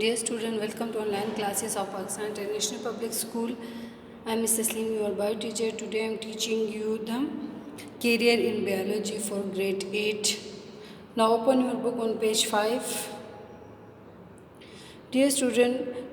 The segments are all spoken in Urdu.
Dear student, welcome to online classes of Pakistan International Public School. I am Ms. Tasleem, your bio teacher. Today I am teaching you the career in biology for grade 8. Now open your book on page 5. Dear student,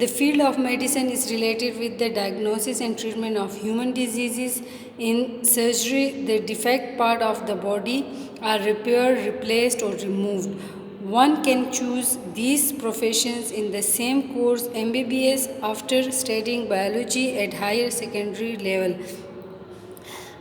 The field of medicine is related with the diagnosis and treatment of human diseases. In surgery, the defect part of the body are repaired, replaced or removed. One can choose these professions in the same course MBBS after studying biology at higher secondary level.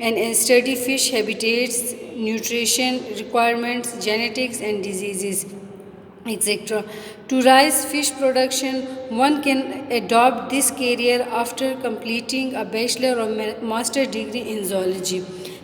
and study fish habitats, nutrition requirements, genetics and diseases, etc. To rise fish production, one can adopt this career after completing a bachelor or master degree in zoology.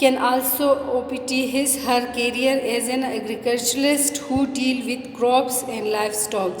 can also opt her career as an agriculturalist who deal with crops and livestock.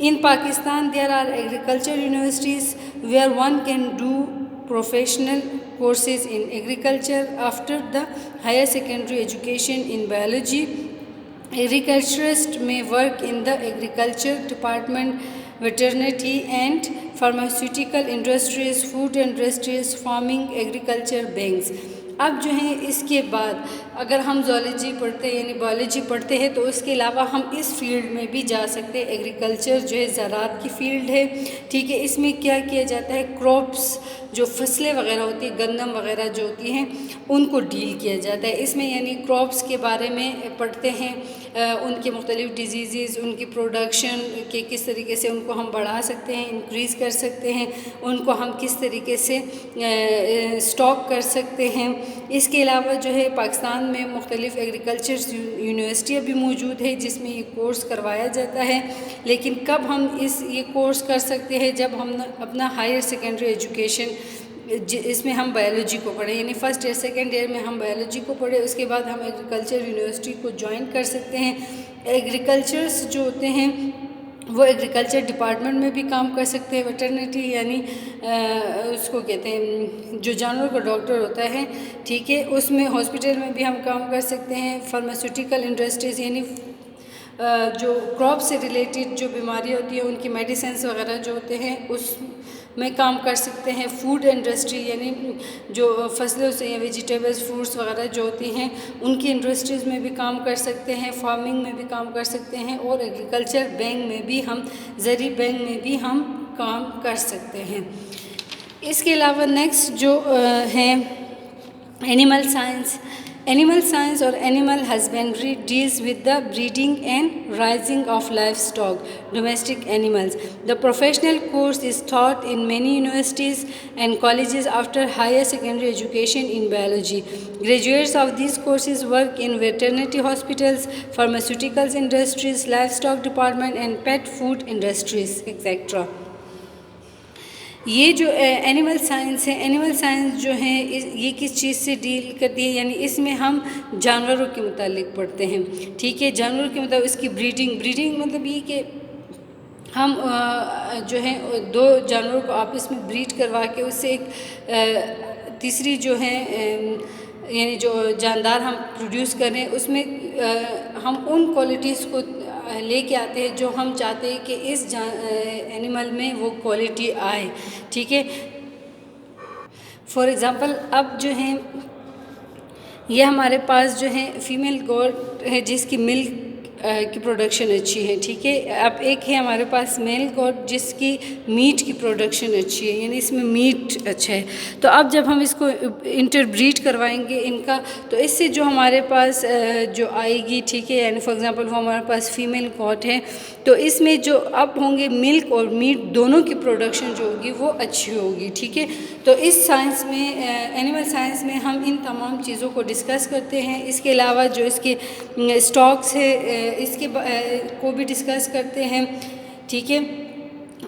In Pakistan there are agriculture universities where one can do professional courses in agriculture after the higher secondary education in biology. Agriculturalists may work in the agriculture department, veterinary and pharmaceutical industries, food industries, farming, agriculture, banks. اب جو ہے اس کے بعد اگر ہم زولوجی پڑھتے ہیں یعنی بایولوجی پڑھتے ہیں تو اس کے علاوہ ہم اس فیلڈ میں بھی جا سکتے ہیں. ایگریکلچر جو ہے زراعت کی فیلڈ ہے, ٹھیک ہے. اس میں کیا کیا جاتا ہے, کراپس جو فصلیں وغیرہ ہوتی ہیں, گندم وغیرہ جو ہوتی ہیں ان کو ڈیل کیا جاتا ہے. اس میں یعنی کراپس کے بارے میں پڑھتے ہیں, ان کے مختلف ڈیزیزز, ان کی پروڈکشن کہ کس طریقے سے ان کو ہم بڑھا سکتے ہیں, انکریز کر سکتے ہیں, ان کو ہم کس طریقے سے اسٹاک کر سکتے ہیں. اس کے علاوہ جو ہے پاکستان میں مختلف ایگریکلچر یونیورسٹیاں بھی موجود ہے جس میں یہ کورس کروایا جاتا ہے. لیکن کب ہم یہ کورس کر سکتے ہیں, جب ہم اپنا ہائر سیکنڈری ایجوکیشن اس میں ہم بایولوجی کو پڑھیں, یعنی فرسٹ ایئر سیکنڈ ایئر میں ہم بایولوجی کو پڑھیں, اس کے بعد ہم ایگریکلچر یونیورسٹی کو جوائن کر سکتے ہیں. ایگریکلچرس جو ہوتے ہیں وہ ایگریکلچر ڈپارٹمنٹ میں بھی کام کر سکتے ہیں. ویٹرنٹی یعنی اس کو کہتے ہیں جو جانور کا ڈاکٹر ہوتا ہے, ٹھیک ہے, اس میں ہاسپٹل میں بھی ہم کام کر سکتے ہیں. فارماسیوٹیکل انڈسٹریز یعنی جو کراپ سے ریلیٹڈ جو بیماریاں ہوتی ہیں ان کی میڈیسنس وغیرہ جو ہوتے ہیں اس میں کام کر سکتے ہیں. فوڈ انڈسٹری یعنی جو فصلوں سے یا ویجیٹیبلز فروٹس وغیرہ جو ہوتی ہیں ان کی انڈسٹریز میں بھی کام کر سکتے ہیں. فارمنگ میں بھی کام کر سکتے ہیں, اور ایگریکلچر بینک میں بھی ہم زرعی بینک میں بھی ہم کام کر سکتے ہیں. اس کے علاوہ نیکسٹ جو ہے animal science. Animal science or animal husbandry deals with the breeding and raising of livestock, domestic animals. The professional course is taught in many universities and colleges after higher secondary education in biology. Graduates of these courses work in veterinary hospitals, pharmaceuticals industries, livestock department and pet food industries, etc. یہ جو اینیمل سائنس ہے, اینیمل سائنس جو ہے یہ کس چیز سے ڈیل کرتی ہے, یعنی اس میں ہم جانوروں کے متعلق پڑھتے ہیں, ٹھیک ہے. جانوروں کے مطلب اس کی بریڈنگ مطلب یہ کہ ہم جو ہے دو جانوروں کو آپس میں بریڈ کروا کے اس سے ایک تیسری جو ہے یعنی جو جاندار ہم پروڈیوس کریں اس میں ہم ان کوالٹیز کو لے کے آتے ہیں جو ہم چاہتے ہیں کہ اس اینیمل میں وہ کوالٹی آئے, ٹھیک ہے. فار ایگزامپل اب جو ہیں یہ ہمارے پاس جو ہے فیمیل گوٹ ہے جس کی ملک کی پروڈکشن اچھی ہے, ٹھیک ہے. اب ایک ہے ہمارے پاس میل گوٹ جس کی میٹ کی پروڈکشن اچھی ہے, یعنی اس میں میٹ اچھا ہے. تو اب جب ہم اس کو انٹر بریڈ کروائیں گے ان کا, تو اس سے جو ہمارے پاس جو آئے گی, ٹھیک ہے, یعنی فار ایگزامپل وہ ہمارے پاس فیمیل گوٹ ہے, تو اس میں جو اب ہوں گے ملک اور میٹ دونوں کی پروڈکشن جو ہوگی وہ اچھی ہوگی, ٹھیک ہے. تو اس سائنس میں اینیمل سائنس میں ہم ان تمام چیزوں کو ڈسکس کرتے ہیں. اس کے علاوہ جو اس کے اسٹاکس ہے اس کے کو بھی ڈسکس کرتے ہیں, ٹھیک ہے.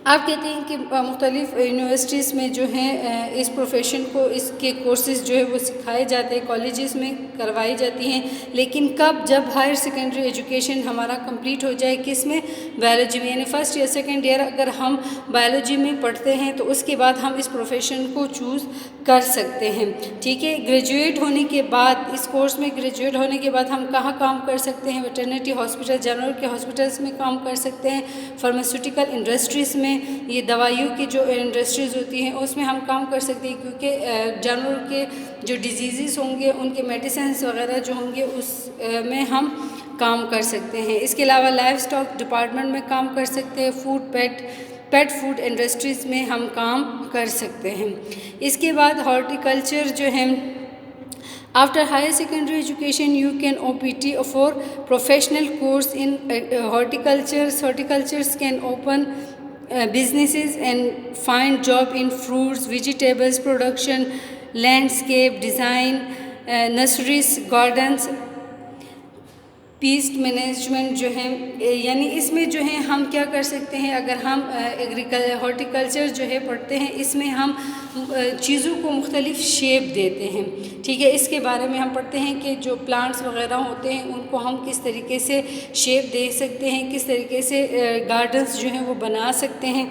آپ کہتے ہیں کہ مختلف یونیورسٹیز میں جو ہیں اس پروفیشن کو اس کے کورسز جو ہے وہ سکھائے جاتے ہیں, کالجز میں کروائی جاتی ہیں. لیکن کب, جب ہائر سیکنڈری ایجوکیشن ہمارا کمپلیٹ ہو جائے, کس میں, بایولوجی میں, یعنی فرسٹ ایئر سیکنڈ ایئر اگر ہم بایولوجی میں پڑھتے ہیں تو اس کے بعد ہم اس پروفیشن کو چوز کر سکتے ہیں, ٹھیک ہے. گریجویٹ ہونے کے بعد, اس کورس میں گریجویٹ ہونے کے بعد ہم کہاں کام کر سکتے ہیں, ویٹرنری ہاسپٹل, جانوروں کے ہاسپٹلس میں کام کر سکتے ہیں. فارماسیوٹیکل انڈسٹریز میں, یہ دوائیوں کی جو انڈسٹریز ہوتی ہیں اس میں ہم کام کر سکتے ہیں, کیونکہ جانوروں کے جو ڈیزیزز ہوں گے ان کے میڈیسنس وغیرہ جو ہوں گے اس میں ہم کام کر سکتے ہیں. اس کے علاوہ لائف اسٹاک ڈپارٹمنٹ میں کام کر سکتے ہیں. پیٹ فوڈ انڈسٹریز میں ہم کام کر سکتے ہیں. اس کے بعد ہارٹیکلچر جو ہے, after higher secondary education you can OPT for professional course in horticulture. Horticultures can open businesses and find job in fruits, vegetables production, landscape design, nurseries, gardens, paste management جو ہے, یعنی اس میں جو ہے ہم کیا کر سکتے ہیں, اگر ہم ہارٹیکلچر جو ہے پڑھتے ہیں اس میں ہم چیزوں کو مختلف شیپ دیتے ہیں, ٹھیک ہے. اس کے بارے میں ہم پڑھتے ہیں کہ جو پلانٹس وغیرہ ہوتے ہیں ان کو ہم کس طریقے سے شیپ دے سکتے ہیں, کس طریقے سے گارڈنس جو ہیں وہ بنا سکتے ہیں.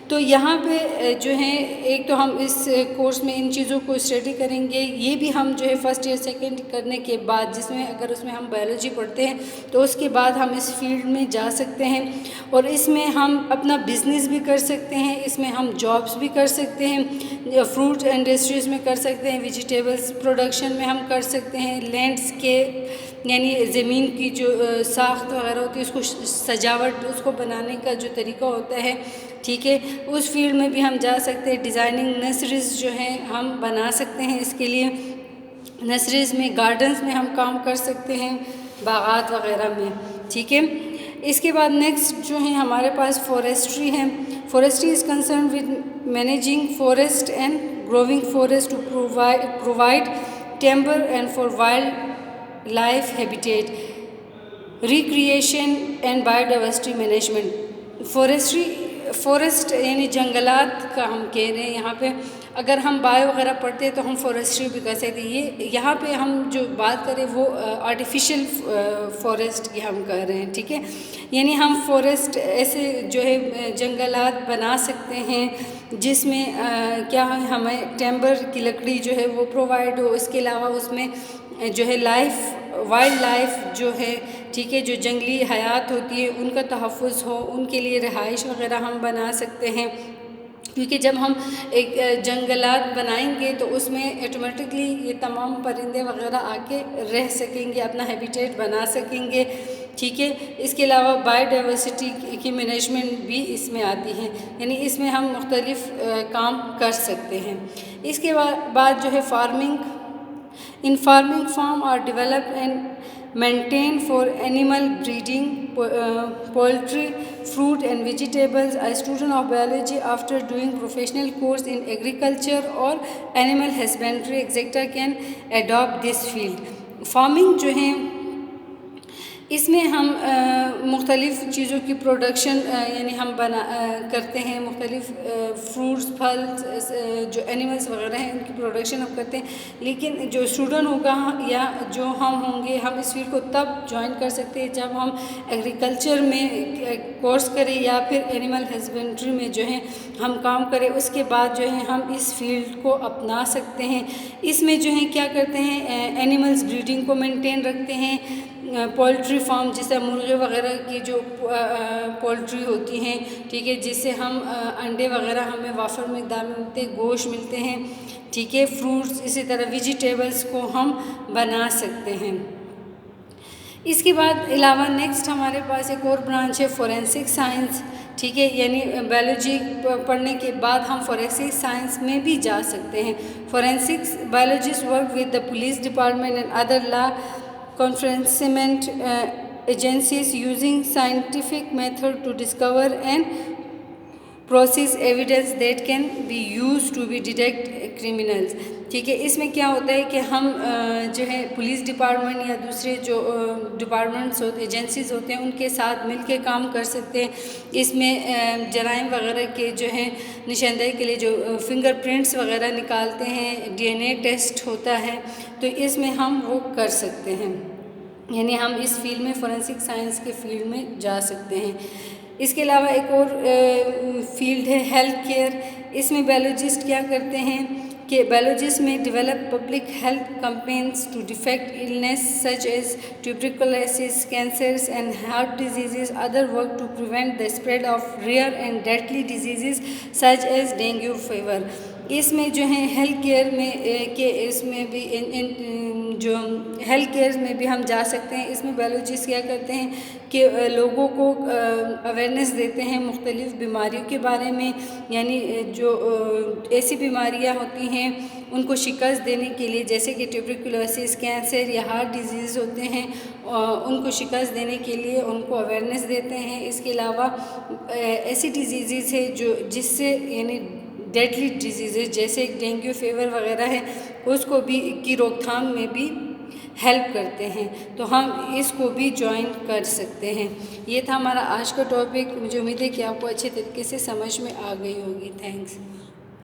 تو یہاں پہ جو ہے ایک تو ہم اس کورس میں ان چیزوں کو اسٹڈی کریں گے، یہ بھی ہم جو ہے فرسٹ ایئر سیکنڈ کرنے کے بعد جس میں اگر اس میں ہم بایولوجی پڑھتے ہیں تو اس کے بعد ہم اس فیلڈ میں جا سکتے ہیں اور اس میں ہم اپنا بزنس بھی کر سکتے ہیں، اس میں ہم جابس بھی کر سکتے ہیں، فروٹ انڈسٹریز میں کر سکتے ہیں، ویجیٹیبلس پروڈکشن میں ہم کر سکتے ہیں، لینڈسکیپ یعنی زمین کی جو ساخت وغیرہ ہوتی ہے اس کو سجاوٹ اس کو بنانے کا جو طریقہ ہوتا ہے، ٹھیک ہے، اس فیلڈ میں بھی ہم جا سکتے ہیں۔ ڈیزائننگ نرسریز جو ہیں ہم بنا سکتے ہیں، اس کے لیے نرسریز میں گارڈنز میں ہم کام کر سکتے ہیں، باغات وغیرہ میں، ٹھیک ہے۔ اس کے بعد نیکسٹ جو ہیں ہمارے پاس فورسٹری ہے۔ Forestry is concern with managing forest and growing forest to provide timber and for wildlife habitat recreation and biodiversity management. Forest یعنی جنگلات کا ہم کہہ رہے ہیں یہاں پہ، اگر ہم بایو وغیرہ پڑھتے ہیں تو ہم فورسٹری بھی کر سکتے ہیں۔ یہ یہاں پہ ہم جو بات کریں وہ آرٹیفیشل فورسٹ کی ہم کر رہے ہیں، ٹھیک ہے، یعنی ہم فورسٹ ایسے جو ہے جنگلات بنا سکتے ہیں جس میں کیا ہے ہمیں ٹیمبر کی لکڑی جو ہے وہ پرووائڈ ہو، اس کے علاوہ اس میں جو ہے وائلڈ لائف جو ہے، ٹھیک ہے، جو جنگلی حیات ہوتی ہے ان کا تحفظ ہو، ان کے لیے رہائش وغیرہ ہم بنا سکتے ہیں، کیونکہ جب ہم ایک جنگلات بنائیں گے تو اس میں آٹومیٹکلی یہ تمام پرندے وغیرہ آ کے رہ سکیں گے، اپنا ہیبیٹیٹ بنا سکیں گے، ٹھیک ہے۔ اس کے علاوہ بایو ڈائیورسٹی کی مینجمنٹ بھی اس میں آتی ہے، یعنی اس میں ہم مختلف کام کر سکتے ہیں۔ اس کے بعد جو ہے farming farm are developed and maintained for animal breeding, poultry, fruit and vegetables. A student of biology after doing professional course in agriculture or animal husbandry etc. can adopt this field. Farming جو ہے اس میں ہم مختلف چیزوں کی پروڈکشن یعنی ہم کرتے ہیں، مختلف فروٹس پھل جو اینیملس وغیرہ ہیں ان کی پروڈکشن ہم کرتے ہیں، لیکن جو اسٹوڈنٹ ہوگا یا جو ہم ہوں گے ہم اس فیلڈ کو تب جوائن کر سکتے ہیں جب ہم ایگریکلچر میں کورس کریں یا پھر اینیمل ہسبینڈری میں جو ہے ہم کام کریں، اس کے بعد جو ہے ہم اس فیلڈ کو اپنا سکتے ہیں۔ اس میں جو ہے کیا کرتے ہیں اینیملز بریڈنگ کو مینٹین رکھتے ہیں، پولٹری فارم جیسے مرغے وغیرہ کی جو پولٹری ہوتی ہیں، ٹھیک ہے، جس سے ہم انڈے وغیرہ ہمیں وافر مقدار میں ملتے ہیں، گوشت ملتے ہیں، ٹھیک ہے، فروٹس اسی طرح ویجیٹیبلس کو ہم بنا سکتے ہیں۔ اس کے بعد علاوہ نیکسٹ ہمارے پاس ایک اور برانچ ہے فورینسک سائنس، ٹھیک ہے، یعنی بایولوجی پڑھنے کے بعد ہم فورینسک سائنس میں بھی جا سکتے ہیں۔ Forensic biologist work with the police department and other law enforcement agencies using scientific method to discover and process evidence that can be used to be detect criminals، ٹھیک ہے۔ اس میں کیا ہوتا ہے کہ ہم جو ہے پولیس ڈپارٹمنٹ یا دوسرے جو ڈپارٹمنٹس ہوتے ایجنسیز ہوتے ہیں ان کے ساتھ مل کے کام کر سکتے ہیں۔ اس میں جرائم وغیرہ کے جو ہیں نشاندہی کے لیے جو فنگر پرنٹس وغیرہ نکالتے ہیں، DNA ٹیسٹ ہوتا ہے، تو اس میں ہم وہ کر سکتے ہیں، یعنی ہم اس فیلڈ میں فورینسک سائنس کے فیلڈ میں جا سکتے ہیں۔ اس کے علاوہ ایک اور فیلڈ ہے ہیلتھ کیئر۔ اس میں بایولوجسٹ کیا کرتے ہیں کہ بایولوجسٹ میں develop public health campaigns to defect illness such as tuberculosis, cancers and heart diseases, other work to prevent the spread of rare and deadly diseases such as dengue fever۔ اس میں جو ہے ہیلتھ کیئر میں کہ اس میں بھی جو ہیلتھ کیئر میں بھی ہم جا سکتے ہیں۔ اس میں بایولوجسٹ کیا کرتے ہیں کہ لوگوں کو اویئرنیس دیتے ہیں مختلف بیماریوں کے بارے میں، یعنی جو ایسی بیماریاں ہوتی ہیں ان کو شکست دینے کے لیے، جیسے کہ ٹیوبرکلوسس، کینسر یا ہارٹ ڈیزیز ہوتے ہیں، ان کو شکست دینے کے لیے ان کو اویئرنیس دیتے ہیں۔ اس کے علاوہ ایسی ڈیزیزز ہے جس سے یعنی ڈیڈلی ڈیزیزز جیسے ڈینگو فیور وغیرہ ہے اس کو بھی کی روک تھام میں بھی ہیلپ کرتے ہیں، تو ہم اس کو بھی جوائن کر سکتے ہیں۔ یہ تھا ہمارا آج کا ٹاپک، مجھے امید ہے کہ آپ کو اچھے طریقے سے سمجھ میں آ گئی ہوگی۔ تھینکس۔